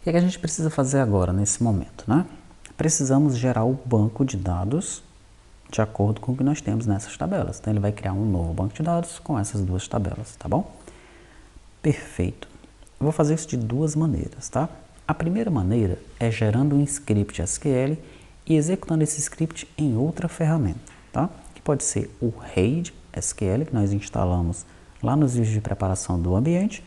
que é que a gente precisa fazer agora, nesse momento, né? Precisamos gerar o banco de dados de acordo com o que nós temos nessas tabelas. Então, ele vai criar um novo banco de dados com essas duas tabelas, tá bom? Perfeito. Eu vou fazer isso de duas maneiras, tá? A primeira maneira é gerando um script SQL e executando esse script em outra ferramenta, tá? Que pode ser o RAID SQL, que nós instalamos lá nos vídeos de preparação do ambiente,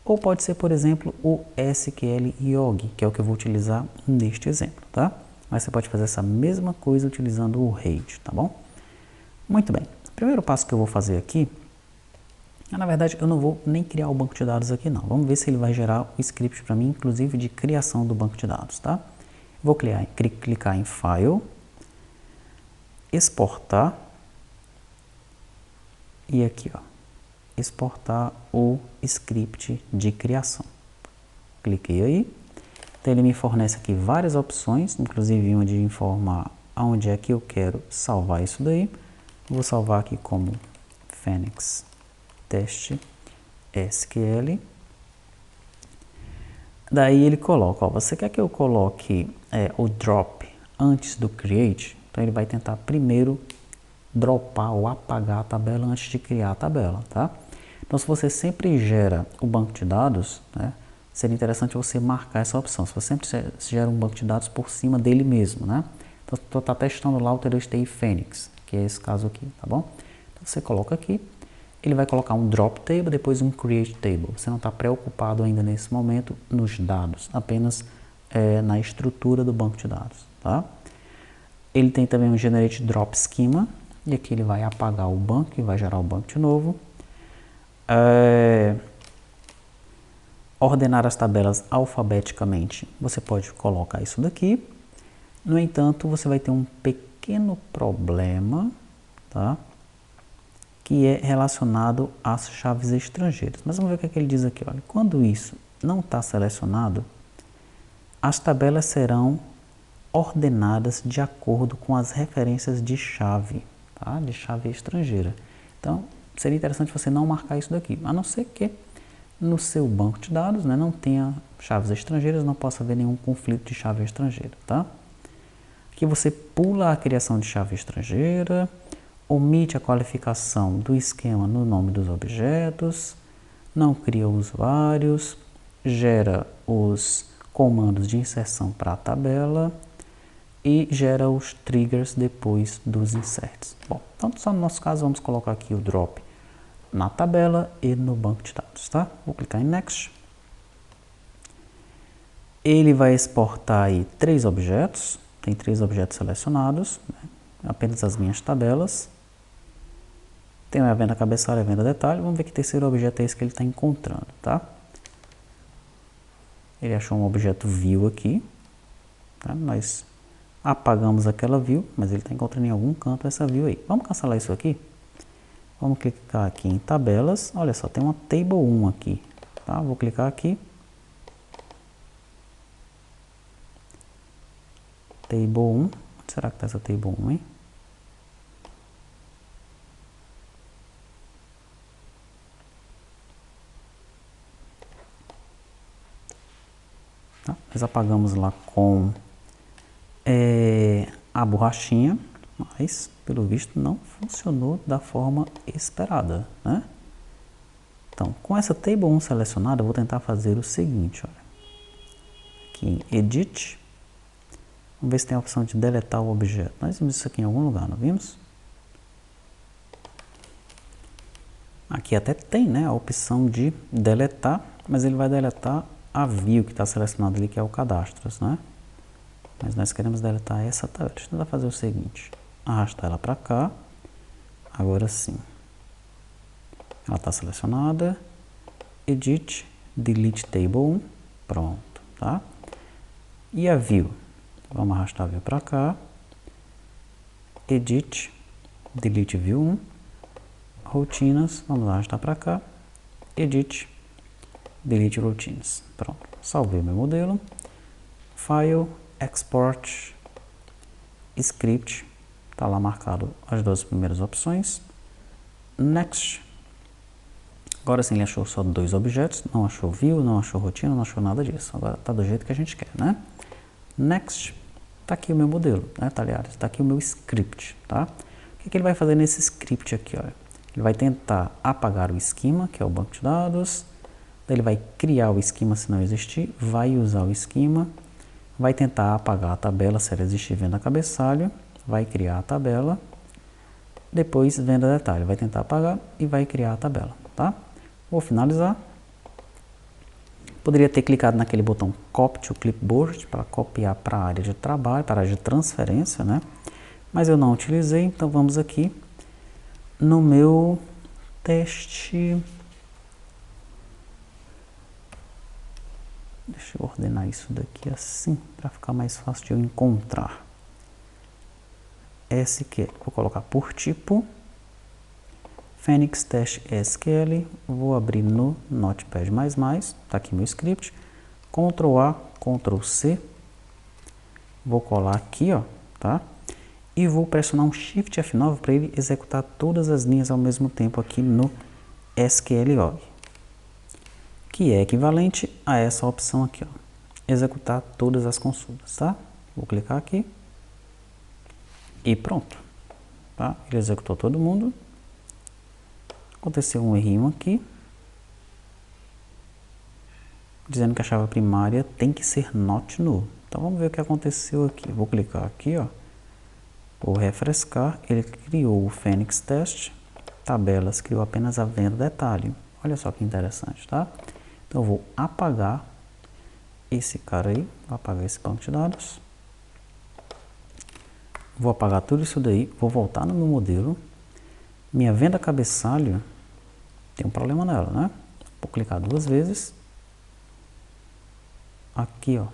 ou pode ser, por exemplo, o SQL Yogg, que é o que eu vou utilizar neste exemplo, tá? Mas você pode fazer essa mesma coisa utilizando o RAID, tá bom? Muito bem. O primeiro passo que eu vou fazer aqui, na verdade, eu não vou nem criar o banco de dados aqui não. Vamos ver se ele vai gerar o script para mim, inclusive de criação do banco de dados, tá? Vou clicar em File, Exportar, e aqui, ó, exportar o script de criação. Cliquei aí. Então, ele me fornece aqui várias opções, inclusive uma de informar aonde é que eu quero salvar isso daí. Vou salvar aqui como Phoenix Teste SQL. Daí ele coloca, ó, você quer que eu coloque o drop antes do create? Então, ele vai tentar primeiro dropar ou apagar a tabela antes de criar a tabela, tá? Então, se você sempre gera o banco de dados, né, seria interessante você marcar essa opção. Se você sempre gera um banco de dados por cima dele mesmo, né? Então, tu está testando lá o TDSTI Phoenix, que é esse caso aqui, tá bom? Então, você coloca aqui, ele vai colocar um drop table, depois um create table. Você não está preocupado ainda nesse momento nos dados, apenas na estrutura do banco de dados, tá? Ele tem também um generate drop schema, e aqui ele vai apagar o banco e vai gerar o banco de novo. Ordenar as tabelas alfabeticamente, você pode colocar isso daqui. No entanto, você vai ter um pequeno problema, tá? Que é relacionado às chaves estrangeiras. Mas vamos ver o que é que ele diz aqui. Olha, quando isso não está selecionado, as tabelas serão ordenadas de acordo com as referências de chave, tá? De chave estrangeira. Então, seria interessante você não marcar isso daqui, a não ser que no seu banco de dados, né, não tenha chaves estrangeiras, não possa haver nenhum conflito de chave estrangeira, tá? Aqui você pula a criação de chave estrangeira, omite a qualificação do esquema no nome dos objetos, não cria usuários, gera os comandos de inserção para a tabela e gera os triggers depois dos inserts. Bom, então só no nosso caso vamos colocar aqui o drop na tabela e no banco de dados, tá? Vou clicar em Next. Ele vai exportar aí 3 objetos, tem 3 objetos selecionados, né? Apenas as minhas tabelas. Tem a venda cabeçalho e a venda detalhe. Vamos ver que terceiro objeto é esse que ele está encontrando, tá? Ele achou um objeto view aqui, tá? Nós apagamos aquela view, mas ele está encontrando em algum canto essa view aí. Vamos cancelar isso aqui? Vamos clicar aqui em tabelas. Olha só, tem uma table 1 aqui, tá? Vou clicar aqui. Table 1. Onde será que está essa table 1, hein? Tá? Nós apagamos lá com a borrachinha, mas pelo visto não funcionou da forma esperada, né? Então, com essa table 1 selecionada, eu vou tentar fazer o seguinte, olha. Aqui em Edit, vamos ver se tem a opção de deletar o objeto. Nós vimos isso aqui em algum lugar, não vimos? Aqui até tem, né, a opção de deletar, mas ele vai deletar a view que está selecionado ali, que é o cadastros, né? Mas nós queremos deletar essa tabela. Deixa eu tentar fazer o seguinte, arrastar ela para cá, agora sim. Ela está selecionada, Edit, Delete Table 1, pronto, tá? E a View? Vamos arrastar a View para cá, Edit, Delete View 1, Rotinas, vamos arrastar para cá, Edit, Delete Routines, pronto. Salvei meu modelo, File, Export, Script, está lá marcado as 2 primeiras opções, Next. Agora sim ele achou só 2 objetos, não achou view, não achou rotina, não achou nada disso. Agora está do jeito que a gente quer, né? Next, está aqui o meu modelo, né, talhares? Está aqui o meu script, tá? O que ele vai fazer nesse script aqui, olha? Ele vai tentar apagar o esquema, que é o banco de dados. Daí ele vai criar o esquema se não existir, vai usar o esquema, vai tentar apagar a tabela se ela existir venda cabeçalho, vai criar a tabela, depois venda detalhe, vai tentar apagar e vai criar a tabela, tá? Vou finalizar. Poderia ter clicado naquele botão Copy to Clipboard para copiar para a área de trabalho, para a área de transferência, né? Mas eu não utilizei, então vamos aqui no meu teste. Deixa eu ordenar isso daqui assim, para ficar mais fácil de eu encontrar. SQL, vou colocar por tipo. Phoenix Test SQL, vou abrir no Notepad++, tá aqui meu script, Ctrl A, Ctrl C, vou colar aqui, ó, tá? E vou pressionar um Shift F9 para ele executar todas as linhas ao mesmo tempo aqui no SQLog, que é equivalente a essa opção aqui, ó, executar todas as consultas, tá? Vou clicar aqui e pronto, tá? Ele executou todo mundo. Aconteceu um errinho aqui, dizendo que a chave primária tem que ser not null. Então vamos ver o que aconteceu aqui. Vou clicar aqui, ó, vou refrescar. Ele criou o Phoenix Test, tabelas, criou apenas a venda detalhe. Olha só que interessante, tá? Então eu vou apagar esse cara aí, vou apagar esse banco de dados. Vou apagar tudo isso daí, vou voltar no meu modelo. Minha venda cabeçalho tem um problema nela, né? Vou clicar 2 vezes. Aqui, ó,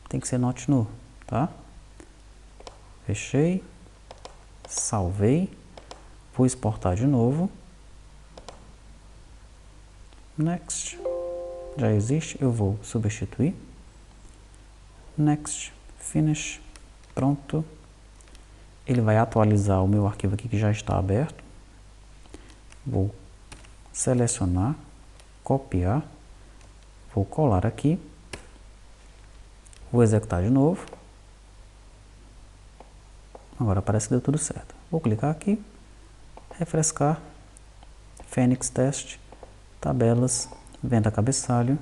tem que ser not null, tá? Fechei. Salvei. Vou exportar de novo. Next. Já existe, eu vou substituir. Next. Finish. Pronto. Ele vai atualizar o meu arquivo aqui que já está aberto. Vou selecionar, copiar, vou colar aqui, vou executar de novo. Agora parece que deu tudo certo. Vou clicar aqui, refrescar, Phoenix Test, tabelas, venda cabeçalho,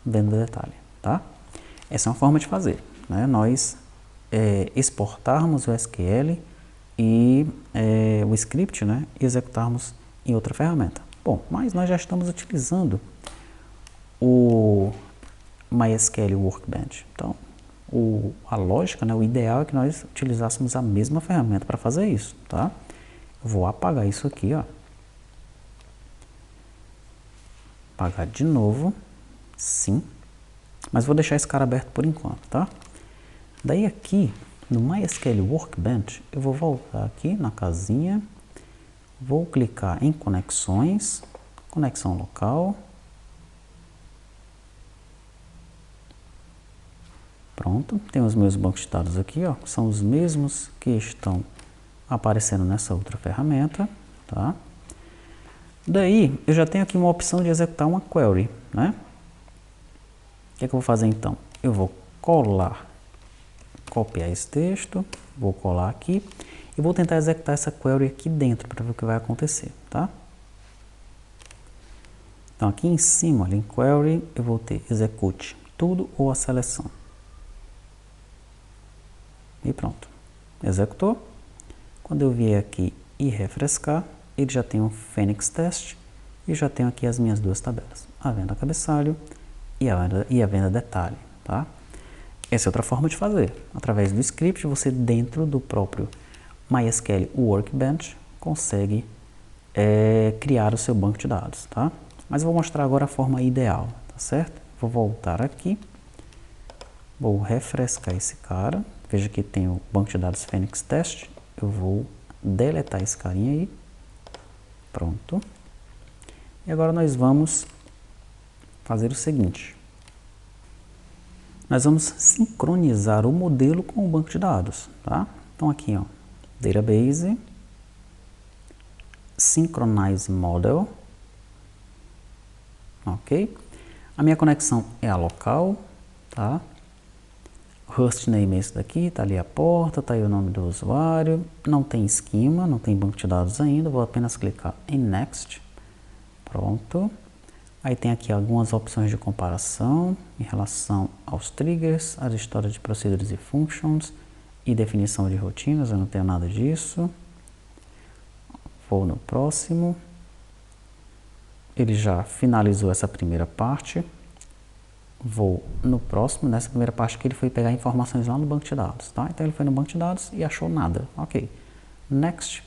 venda detalhe, tá? Essa é uma forma de fazer, né? Nós exportarmos o SQL e o script, né, e executarmos em outra ferramenta. Bom, mas nós já estamos utilizando o MySQL Workbench. Então, a lógica, né, o ideal é que nós utilizássemos a mesma ferramenta para fazer isso, tá? Eu vou apagar isso aqui, ó. Apagar de novo, sim. Mas vou deixar esse cara aberto por enquanto, tá? Daí aqui, no MySQL Workbench, eu vou voltar aqui na casinha, vou clicar em conexões, conexão local. Pronto, tem os meus bancos de dados aqui, ó, são os mesmos que estão aparecendo nessa outra ferramenta, tá? Daí, eu já tenho aqui uma opção de executar uma query, né? O que é que eu vou fazer então? Eu vou copiar esse texto, vou colar aqui e vou tentar executar essa query aqui dentro para ver o que vai acontecer, tá? Então aqui em cima, ali em query, eu vou ter execute tudo ou a seleção. E pronto, executou. Quando eu vier aqui e refrescar, ele já tem um Phoenix Test e já tenho aqui as minhas 2 tabelas, a venda cabeçalho e a venda detalhe, tá? Essa é outra forma de fazer. Através do script, você dentro do próprio MySQL Workbench consegue criar o seu banco de dados, tá? Mas eu vou mostrar agora a forma ideal, tá certo? Vou voltar aqui, vou refrescar esse cara. Veja que tem o banco de dados Phoenix Test. Eu vou deletar esse carinha aí. Pronto. E agora nós vamos fazer o seguinte. Nós vamos sincronizar o modelo com o banco de dados, tá? Então aqui, ó, Database, Synchronize Model, ok? A minha conexão é a local, tá? Hostname é esse daqui, tá ali a porta, tá aí o nome do usuário, não tem esquema, não tem banco de dados ainda, vou apenas clicar em Next, pronto. Aí tem aqui algumas opções de comparação em relação aos triggers, as histórias de procedures e functions e definição de rotinas, eu não tenho nada disso. Vou no próximo. Ele já finalizou essa primeira parte. Vou no próximo, nessa primeira parte que ele foi pegar informações lá no banco de dados, tá? Então ele foi no banco de dados e achou nada, ok. Next.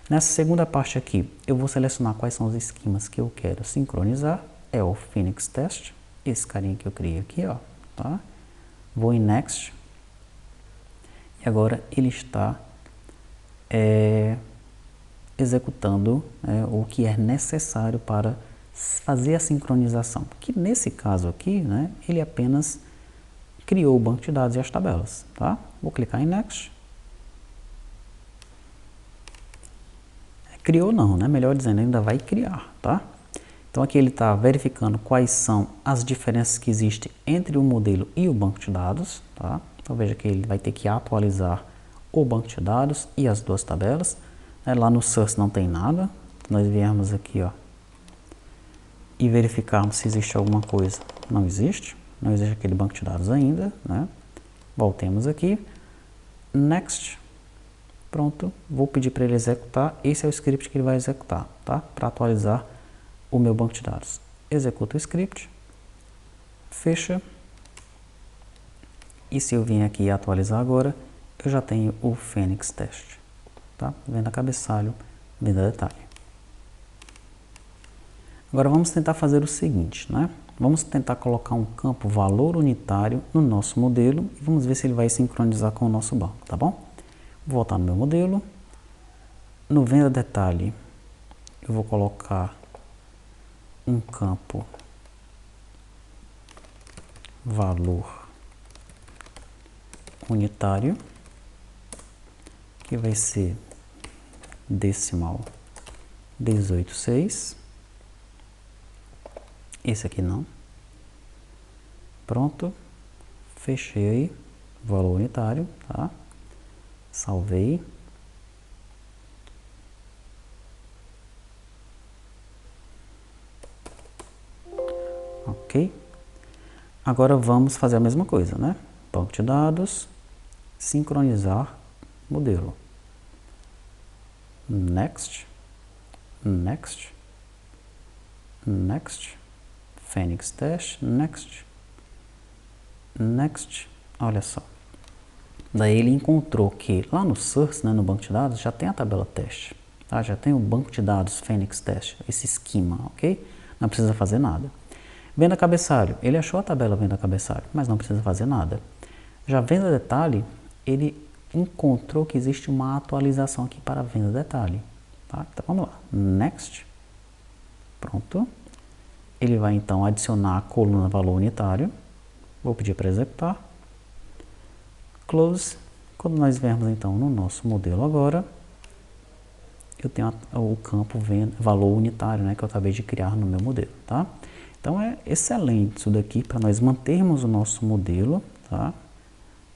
Nessa segunda parte aqui, eu vou selecionar quais são os esquemas que eu quero sincronizar. É o Phoenix Test, esse carinha que eu criei aqui, ó, tá? Vou em Next. E agora ele está executando o que é necessário para fazer a sincronização. Que nesse caso aqui, né, ele apenas criou o banco de dados e as tabelas, tá? Vou clicar em Next. Criou não, né? Melhor dizendo, ainda vai criar, tá? Então aqui ele está verificando quais são as diferenças que existem entre o modelo e o banco de dados, tá? Então veja que ele vai ter que atualizar o banco de dados e as duas tabelas. Lá no source não tem nada. Nós viemos aqui, ó, e verificarmos se existe alguma coisa. Não existe aquele banco de dados ainda, né? Voltemos aqui, Next, pronto, vou pedir para ele executar, esse é o script que ele vai executar, tá? Para atualizar o meu banco de dados. Executa o script, fecha, e se eu vim aqui e atualizar agora, eu já tenho o Phoenix Test, tá? Venda cabeçalho, venda detalhe. Agora vamos tentar fazer o seguinte, né? Vamos tentar colocar um campo valor unitário no nosso modelo e vamos ver se ele vai sincronizar com o nosso banco, tá bom? Vou voltar no meu modelo. No venda detalhe, eu vou colocar um campo valor unitário, que vai ser decimal 18,6. Esse aqui não. Pronto. Fechei aí. Valor unitário, tá? Salvei. Ok. Agora vamos fazer a mesma coisa, né? Banco de dados, sincronizar modelo. Next. Next. Next. Phoenix Test, Next, Next, olha só. Daí ele encontrou que lá no source, né, no banco de dados, já tem a tabela teste, tá? Já tem o banco de dados Phoenix Test, esse esquema, ok? Não precisa fazer nada. Venda cabeçalho, ele achou a tabela venda cabeçalho, mas não precisa fazer nada. Já venda detalhe, ele encontrou que existe uma atualização aqui para venda detalhe, tá? Então vamos lá, Next, pronto. Ele vai então adicionar a coluna valor unitário. Vou pedir para executar. Close. Quando nós viermos então no nosso modelo agora, eu tenho o campo valor unitário, né, que eu acabei de criar no meu modelo, tá? Então é excelente isso daqui para nós mantermos o nosso modelo, tá?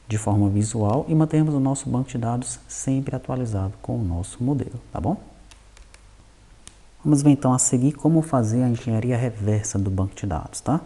De forma visual e mantermos o nosso banco de dados sempre atualizado com o nosso modelo, tá bom? Vamos ver então a seguir como fazer a engenharia reversa do banco de dados, tá?